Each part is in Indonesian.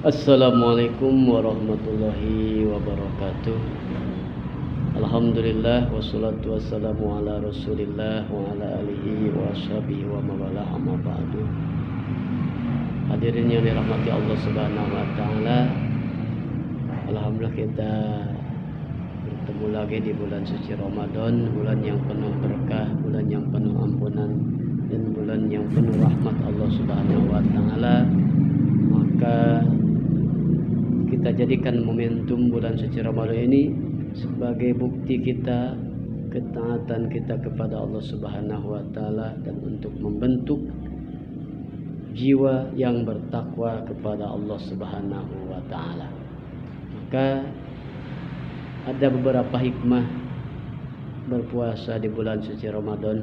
Assalamualaikum warahmatullahi wabarakatuh. Alhamdulillah wassalatu wassalamu ala Rasulillah wa ala alihi wa ashabihi wa mawala amma ba'du. Hadirin yang dirahmati Allah Subhanahu wa taala. Alhamdulillah kita bertemu lagi di bulan suci Ramadan, bulan yang penuh berkah, bulan yang penuh ampunan, dan bulan yang penuh rahmat Allah Subhanahu wa taala. Maka kita jadikan momentum bulan suci Ramadan ini sebagai bukti kita ketaatan kita kepada Allah Subhanahu wa taala dan untuk membentuk jiwa yang bertakwa kepada Allah Subhanahu wa taala. Maka ada beberapa hikmah berpuasa di bulan suci Ramadan.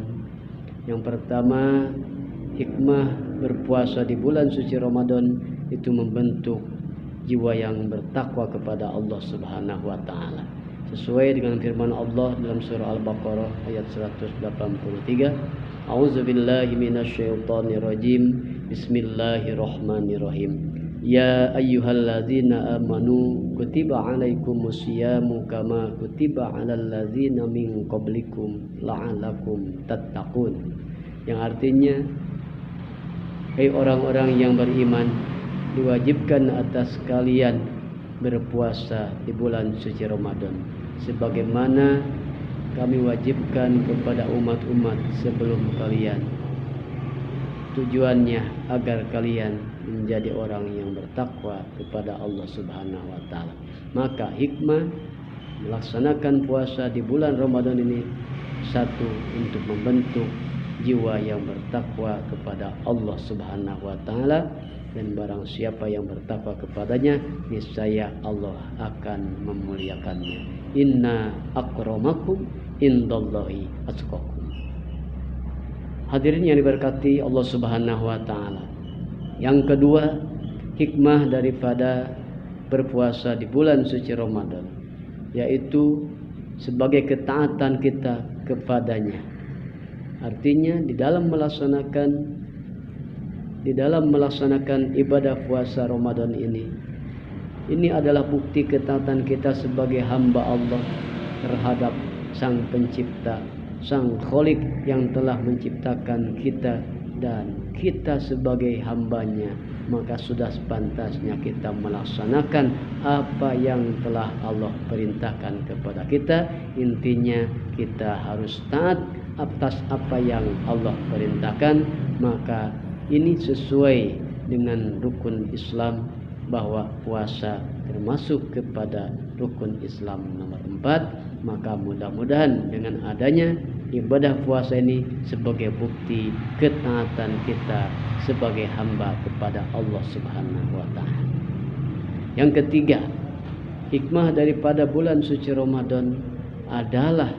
Yang pertama, hikmah berpuasa di bulan suci Ramadan itu membentuk jiwa yang bertakwa kepada Allah Subhanahu wa taala. Sesuai dengan firman Allah dalam surah Al-Baqarah ayat 183, A'udzubillahi minasyaitonirrajim. Bismillahirrahmanirrahim. Ya ayyuhalladzina amanu kutiba alaikumusyamu kama kutiba alal ladzina min qablikum la'allakum tattaqun. Yang artinya, hai orang-orang yang beriman, diwajibkan atas kalian berpuasa di bulan suci Ramadan sebagaimana kami wajibkan kepada umat-umat sebelum kalian. Tujuannya agar kalian menjadi orang yang bertakwa kepada Allah Subhanahu wa taala. Maka hikmah melaksanakan puasa di bulan Ramadan ini, satu, untuk membentuk jiwa yang bertakwa kepada Allah Subhanahu wa taala, dan barang siapa yang bertakwa kepadanya, niscaya Allah akan memuliakannya. Inna akramakum indallahi atqakum. Hadirin yang diberkati Allah Subhanahu wa taala. Yang kedua, hikmah daripada berpuasa di bulan suci Ramadan, yaitu sebagai ketaatan kita kepadanya. Artinya di dalam melaksanakan ibadah puasa Ramadan ini adalah bukti ketaatan kita sebagai hamba Allah terhadap Sang Pencipta, Sang Khalik yang telah menciptakan kita, dan kita sebagai hambanya, maka sudah sepantasnya kita melaksanakan apa yang telah Allah perintahkan kepada kita. Intinya kita harus taat atas apa yang Allah perintahkan. Maka ini sesuai dengan rukun Islam, bahwa puasa termasuk kepada rukun Islam nomor 4. Maka mudah-mudahan dengan adanya ibadah puasa ini sebagai bukti ketaatan kita sebagai hamba kepada Allah Subhanahu wa taala. Yang ketiga, hikmah daripada bulan suci Ramadan adalah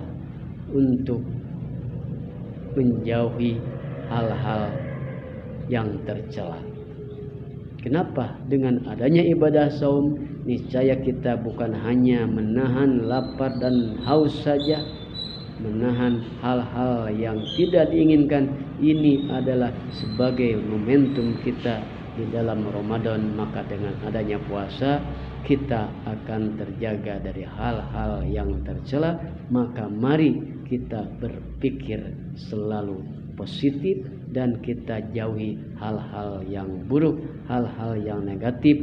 untuk menjauhi hal-hal yang tercela. Kenapa? Dengan adanya ibadah saum, niscaya kita bukan hanya menahan lapar dan haus saja, menahan hal-hal yang tidak diinginkan. Ini adalah sebagai momentum kita di dalam Ramadan. Maka dengan adanya puasa, kita akan terjaga dari hal-hal yang tercela. Maka mari kita berpikir selalu positif dan kita jauhi hal-hal yang buruk, hal-hal yang negatif.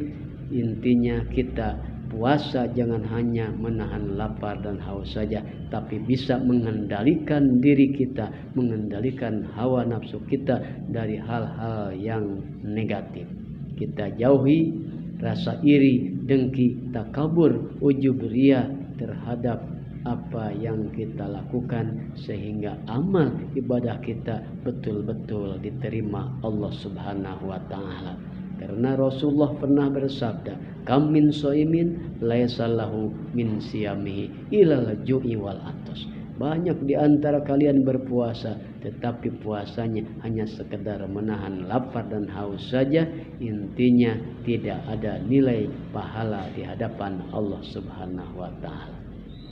Intinya kita puasa jangan hanya menahan lapar dan haus saja, tapi bisa mengendalikan diri kita, mengendalikan hawa nafsu kita dari hal-hal yang negatif. Kita jauhi rasa iri, dengki, takabur, ujub, riya terhadap apa yang kita lakukan, sehingga amal ibadah kita betul-betul diterima Allah Subhanahu wa taala. Karena Rasulullah pernah bersabda, kam min shaimin laisa lahu min siyamihi ilal ju'i wal atas. Banyak di antara kalian berpuasa, tetapi puasanya hanya sekedar menahan lapar dan haus saja. Intinya tidak ada nilai pahala di hadapan Allah Subhanahu wa taala.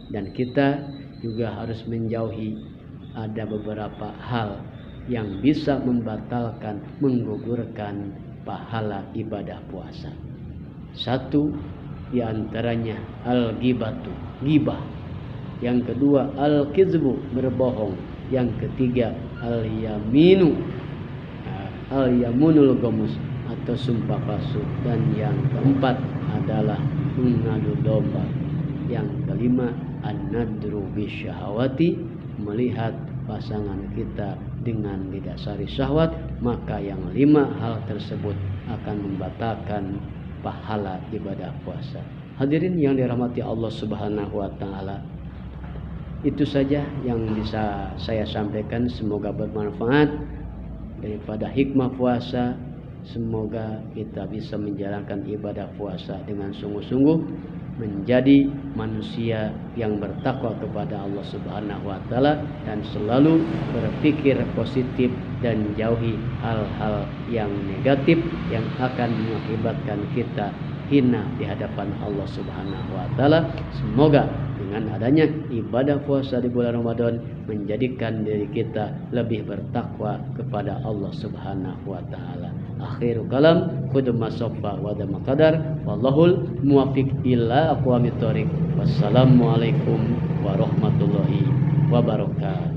Dan kita juga harus menjauhi ada beberapa hal yang bisa membatalkan, menggugurkan pahala ibadah puasa. Satu di antaranya al-ghibatu, ghibah. Yang kedua al-kizbu, berbohong. Yang ketiga al-yaminu, al-yamunul gomus atau sumpah palsu. Dan yang keempat adalah mengadu domba. Yang kelima an-nadru bisyahawati, melihat pasangan kita dengan didasari syahwat. Maka yang 5 hal tersebut akan membatalkan pahala ibadah puasa. Hadirin yang dirahmati Allah Subhanahu wa taala, itu saja yang bisa saya sampaikan. Semoga bermanfaat daripada hikmah puasa. Semoga kita bisa menjalankan ibadah puasa dengan sungguh-sungguh, menjadi manusia yang bertakwa kepada Allah Subhanahu wa taala dan selalu berpikir positif dan jauhi hal-hal yang negatif yang akan mengakibatkan kita hina di hadapan Allah Subhanahu wa taala. Semoga dengan adanya ibadah puasa di bulan Ramadan menjadikan diri kita lebih bertakwa kepada Allah Subhanahu wa taala. Akhirul kalam, khudma sofa wa dama qadar, wallahul muwaffiq ila aqwamit thoriq. Wassalamualaikum warahmatullahi wabarakatuh.